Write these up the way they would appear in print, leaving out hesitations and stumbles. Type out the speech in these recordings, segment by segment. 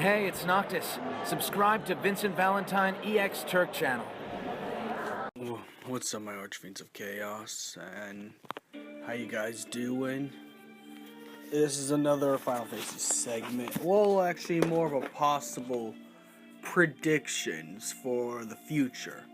Hey, it's Noctis. Subscribe to Vincent Valentine EX Turk channel. What's up, my Archfiends of Chaos, and how you guys doing? This is another Final Fantasy segment. Well, actually, more of a possible predictions for the future.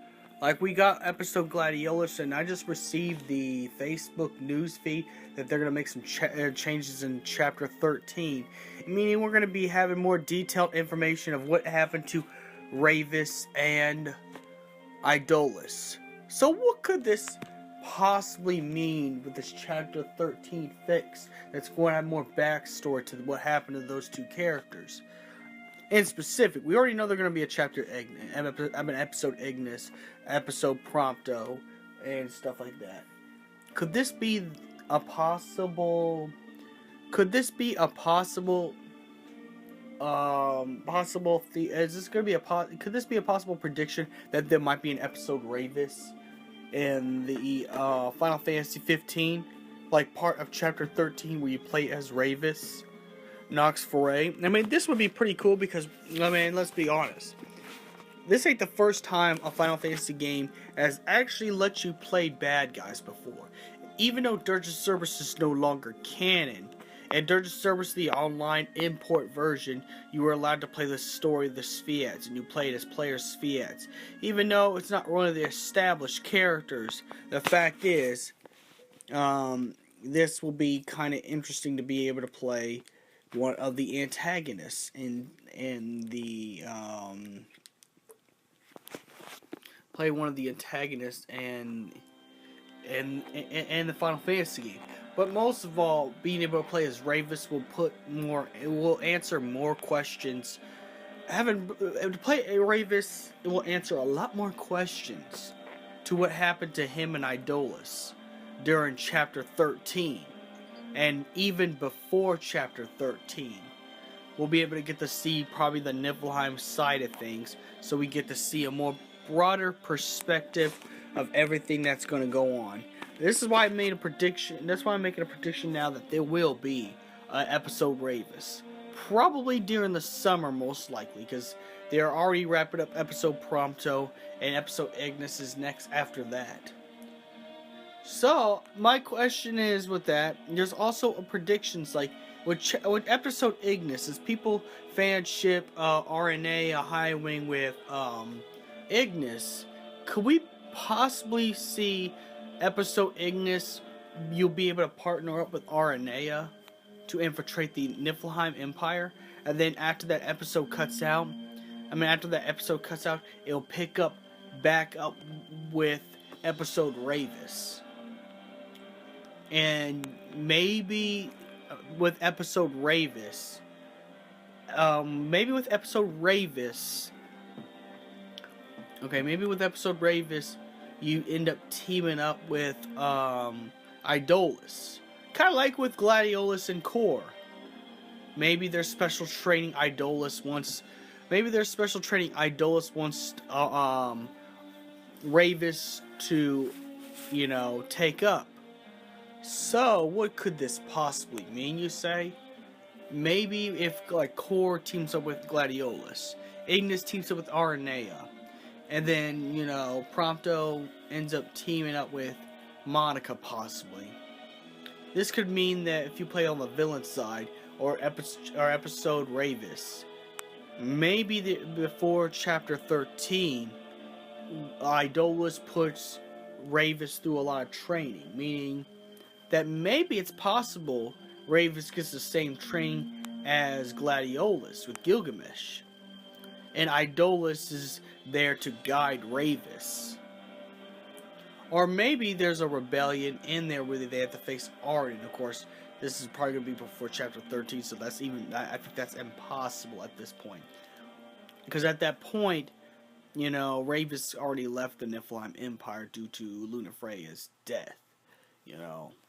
Like, we got episode Gladiolus, and I just received the Facebook news feed that they're going to make some changes in Chapter 13. Meaning we're going to be having more detailed information of what happened to Ravus and Idolus. So what could this possibly mean with this Chapter 13 fix that's going to have more backstory to what happened to those two characters? In specific, we already know they're going to be a chapter episode Ignis, episode Prompto, and stuff like that. Could this be a possible? Could this be a possible? Is this going to be could this be a possible prediction that there might be an episode Ravus in the Final Fantasy 15, like part of Chapter 13 where you play as Ravus Nox Fluret? I mean, this would be pretty cool because, I mean, let's be honest. This ain't the first time a Final Fantasy game has actually let you play bad guys before. Even though Dirge's Cerberus is no longer canon, and Dirge's Cerberus, the online import version, you were allowed to play the story of the Spheats, and you played as player Spheats. Even though it's not one of the established characters, the fact is, this will be kind of interesting to be able to play one of the antagonists in the play one of the antagonists and the Final Fantasy game. But most of all, being able to play as Ravus will answer more questions. To play a Ravus, it will answer a lot more questions to what happened to him and Idolus during Chapter 13. And even before Chapter 13, we'll be able to get to see probably the Niflheim side of things, so we get to see a more broader perspective of everything that's going to go on. This is why I made a prediction. That's why I'm making a prediction now that there will be an episode Ravus. Probably during the summer, most likely, because they're already wrapping up episode Prompto, and episode Ignis is next after that. So, my question is with that, there's also predictions like with episode Ignis, as people fanship RNA, a high wing with Ignis, could we possibly see episode Ignis, you'll be able to partner up with Aranea to infiltrate the Niflheim Empire, and then after that episode cuts out, it'll pick up back up with episode Ravus. And maybe with episode Ravus, you end up teaming up with Idolus. Kind of like with Gladiolus and Core. Maybe there's special training Idolus wants Ravus to, take up. So, what could this possibly mean, you say? Maybe if, like, Core teams up with Gladiolus, Ignis teams up with Aranea, and then, Prompto ends up teaming up with Monica, possibly. This could mean that if you play on the villain side, or episode Ravus, maybe before Chapter 13, Idolus puts Ravus through a lot of training, meaning that maybe it's possible Ravus gets the same training as Gladiolus with Gilgamesh, and Idolus is there to guide Ravus. Or maybe there's a rebellion in there where they have to face Arden. Of course, this is probably going to be before Chapter 13, so I think that's impossible at this point. Because at that point, Ravus already left the Niflheim Empire due to Lunafreya's death,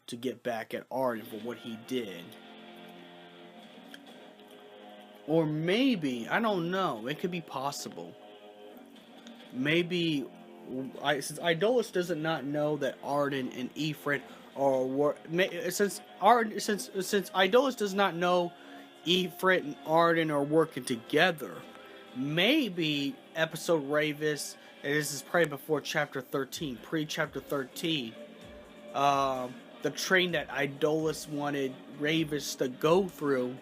to get back at Arden for what he did. Or maybe, I don't know, it could be possible. Maybe, since Idolus does not know that Arden and Ifrit are since Idolus does not know Ifrit and Arden are working together. Maybe episode Ravus, and this is probably before chapter 13, pre-chapter 13, the train that Idolus wanted Ravus to go through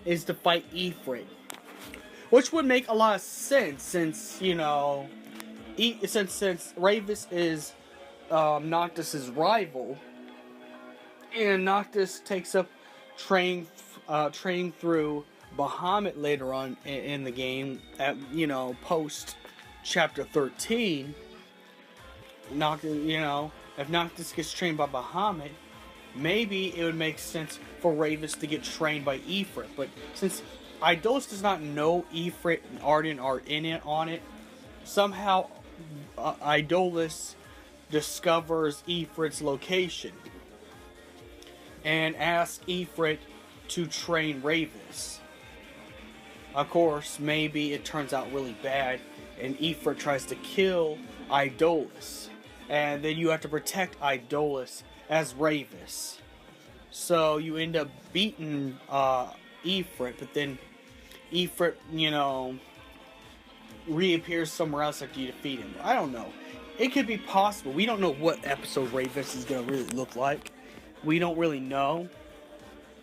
is to fight Ifrit. Which would make a lot of sense since, you know, since Ravus is Noctis's rival, and Noctis takes up training through Bahamut later on in the game, at, you know, post chapter 13. Noctis, you know, if Noctis gets trained by Bahamut, maybe it would make sense for Ravus to get trained by Ifrit. But since Idolus does not know Ifrit and Arden are in it on it, somehow Idolus discovers Ifrit's location and asks Ifrit to train Ravus. Of course, maybe it turns out really bad and Ifrit tries to kill Idolus, and then you have to protect Idolus as Ravus. So you end up beating Ifrit, but then Ifrit, you know, reappears somewhere else after you defeat him. I don't know. It could be possible. We don't know what episode Ravus is going to really look like. We don't really know.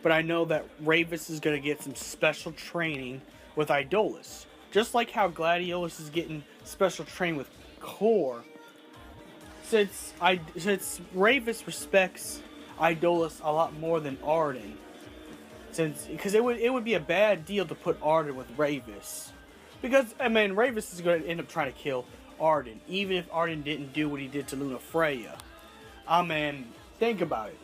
But I know that Ravus is going to get some special training with Idolus. Just like how Gladiolus is getting special training with Core. Since Ravus respects Idolus a lot more than Arden. Because it would be a bad deal to put Arden with Ravus. Because, I mean, Ravus is going to end up trying to kill Arden, even if Arden didn't do what he did to Luna Freya. I mean, think about it.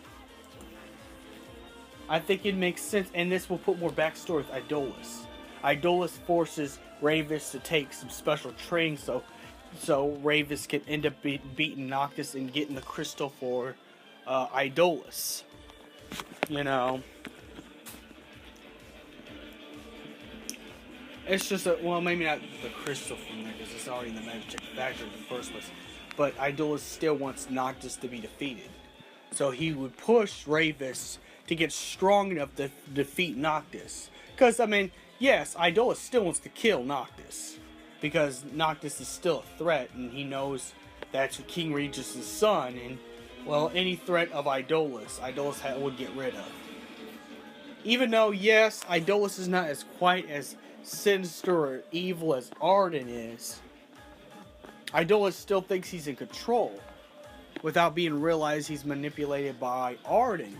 I think it makes sense, and this will put more backstory with Idolus. Idolus forces Ravus to take some special training so Ravus can end up beating Noctis and getting the crystal for Idolus. You know. It's just well, maybe not the crystal from there, because it's already in the Magic Factory in the first place. But Idolus still wants Noctis to be defeated. So he would push Ravus to get strong enough to defeat Noctis. Because, I mean, yes, Idolus still wants to kill Noctis. Because Noctis is still a threat, and he knows that's King Regis' son. And, well, any threat of Idolus would get rid of. Even though, yes, Idolus is not as quite as sinister or evil as Arden is, Idolus still thinks he's in control without being realized he's manipulated by Arden.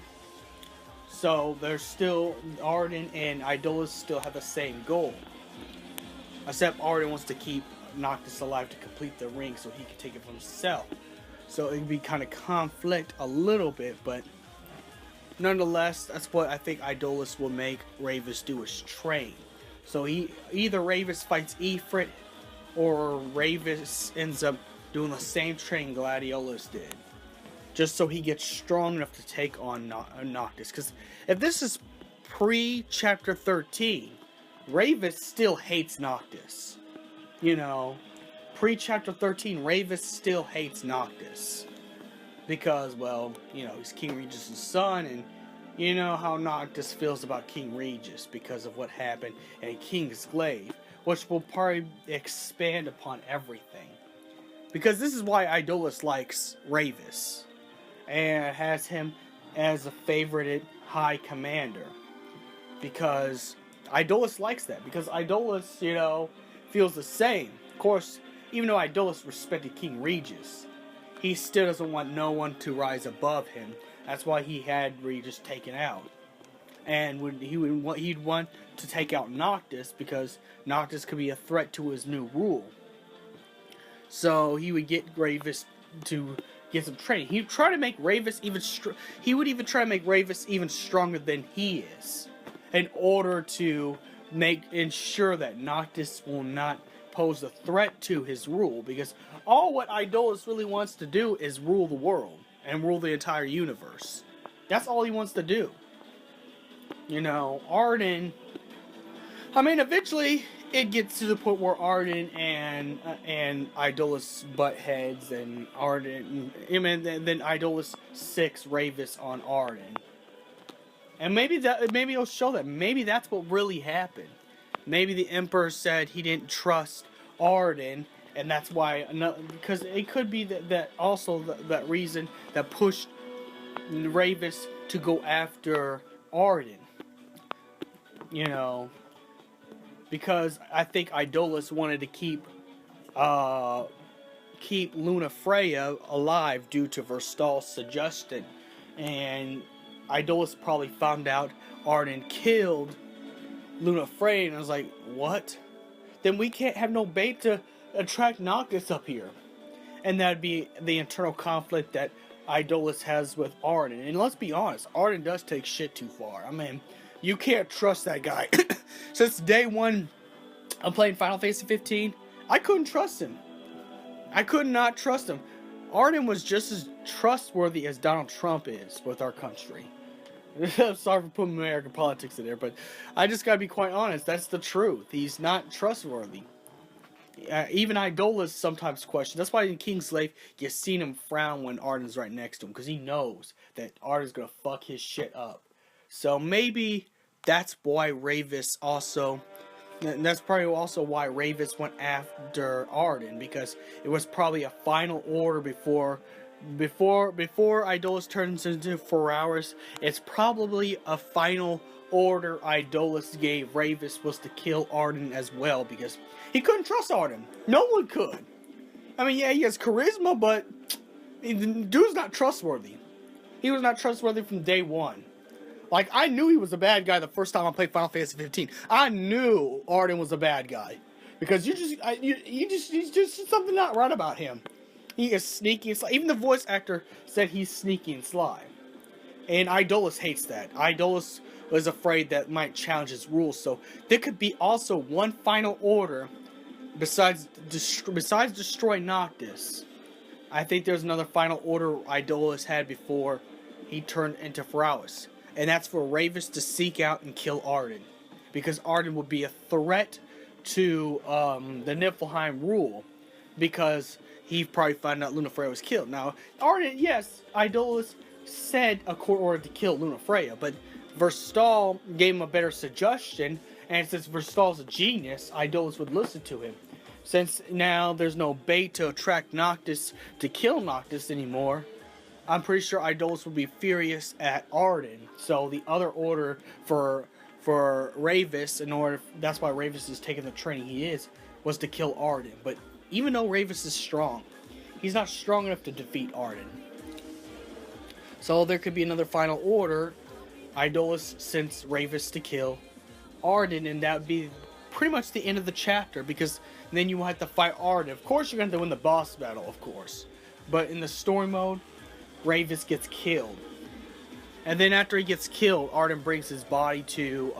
So there's still Arden and Idolus still have the same goal, except Arden wants to keep Noctis alive to complete the ring so he can take it for himself. So it would be kind of conflict a little bit, but nonetheless, that's what I think Idolus will make Ravus do, is train. So either Ravus fights Ifrit, or Ravus ends up doing the same training Gladiolus did. Just so he gets strong enough to take on Noctis. Because if this is pre-Chapter 13, Ravus still hates Noctis. You know, pre-Chapter 13, Ravus still hates Noctis. Because, well, you know, he's King Regis' son, and you know how Noctis feels about King Regis because of what happened in King's Glaive, which will probably expand upon everything. Because this is why Idolus likes Ravus, and has him as a favorited high commander. Because Idolus likes that. Because Idolus, you know, feels the same. Of course, even though Idolus respected King Regis, he still doesn't want no one to rise above him. That's why he had Regis taken out. And he'd want to take out Noctis, because Noctis could be a threat to his new rule. So he would get Ravus to get some training. He'd try to make Ravus he would even try to make Ravus even stronger than he is, in order to ensure that Noctis will not pose a threat to his rule. Because all what Idolus really wants to do is rule the world and rule the entire universe. That's all he wants to do. You know, Arden, I mean, eventually it gets to the point where Arden and Idolus butt heads, and then Idolus sicks Ravus on Arden. And maybe it'll show that. Maybe that's what really happened. Maybe the Emperor said he didn't trust Arden, and that's why. Because it could be that also that reason that pushed Ravus to go after Arden. You know, because I think Idolus wanted to keep Lunafreya alive due to Verstal's suggestion, and Idolus probably found out Arden killed Lunafreya, and I was like, what? Then we can't have no bait to attract Noctis up here. And that'd be the internal conflict that Idolus has with Arden. And let's be honest, Arden does take shit too far. I mean, you can't trust that guy. Since day one of playing Final Fantasy 15, I couldn't trust him. I could not trust him. Arden was just as trustworthy as Donald Trump is with our country. I'm sorry for putting American politics in there, but I just gotta be quite honest. That's the truth. He's not trustworthy. Even Idolus sometimes questions. That's why in Kingslave, you seen him frown when Arden's right next to him, because he knows that Arden's gonna fuck his shit up. So maybe that's why Ravus also... And that's probably also why Ravus went after Arden, because it was probably a final order before Idolus turns into 4 hours. It's probably a final order Idolus gave Ravus was to kill Arden as well, because he couldn't trust Arden. No one could. I mean, yeah, he has charisma, but the dude's not trustworthy. He was not trustworthy from day one. Like, I knew he was a bad guy the first time I played Final Fantasy 15. I knew Arden was a bad guy. Because he's just something not right about him. He is sneaky and sly. Even the voice actor said he's sneaky and sly. And Idolus hates that. Idolus was afraid that might challenge his rules. So there could be also one final order besides destroy Noctis. I think there's another final order Idolus had before he turned into Ravus. And that's for Ravus to seek out and kill Arden. Because Arden would be a threat to the Niflheim rule. Because he probably found out Lunafreya was killed. Now, Arden, yes, Idolus said a court order to kill Lunafreya. But Verstal gave him a better suggestion. And since Verstal's a genius, Idolus would listen to him. Since now there's no bait to attract Noctis to kill Noctis anymore, I'm pretty sure Idolus would be furious at Arden. So the other order for Ravus, that's why Ravus is taking the training he is, was to kill Arden. But even though Ravus is strong, he's not strong enough to defeat Arden. So there could be another final order. Idolus sends Ravus to kill Arden, and that would be pretty much the end of the chapter, because then you will have to fight Arden. Of course you're going to have to win the boss battle, of course. But in the story mode, Ravus gets killed. And then after he gets killed, Arden brings his body to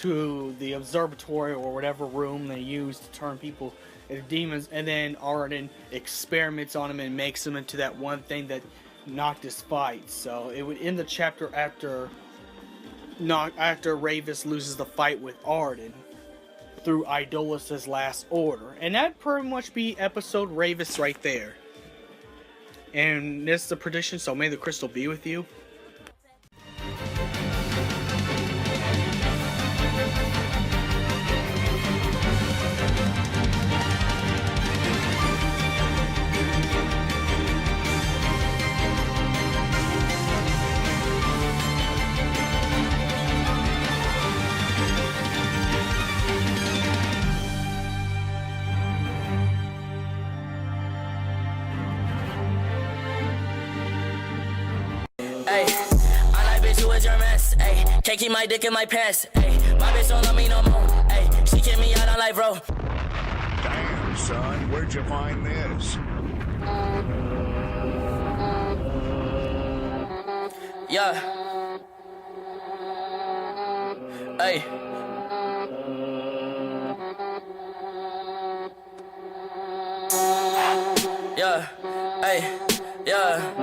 the observatory or whatever room they use to turn people into demons. And then Arden experiments on him and makes him into that one thing that Noctis fights. So it would end the chapter after Ravus loses the fight with Arden through Idolus' last order. And that'd pretty much be episode Ravus right there. And this is the prediction, so may the crystal be with you. Can't keep my dick in my pants. Ay, my bitch don't love me no more. Ay, she kicked me out on life, bro. Damn, son, where'd you find this? Yeah. Ay. Yeah. Ay. Yeah.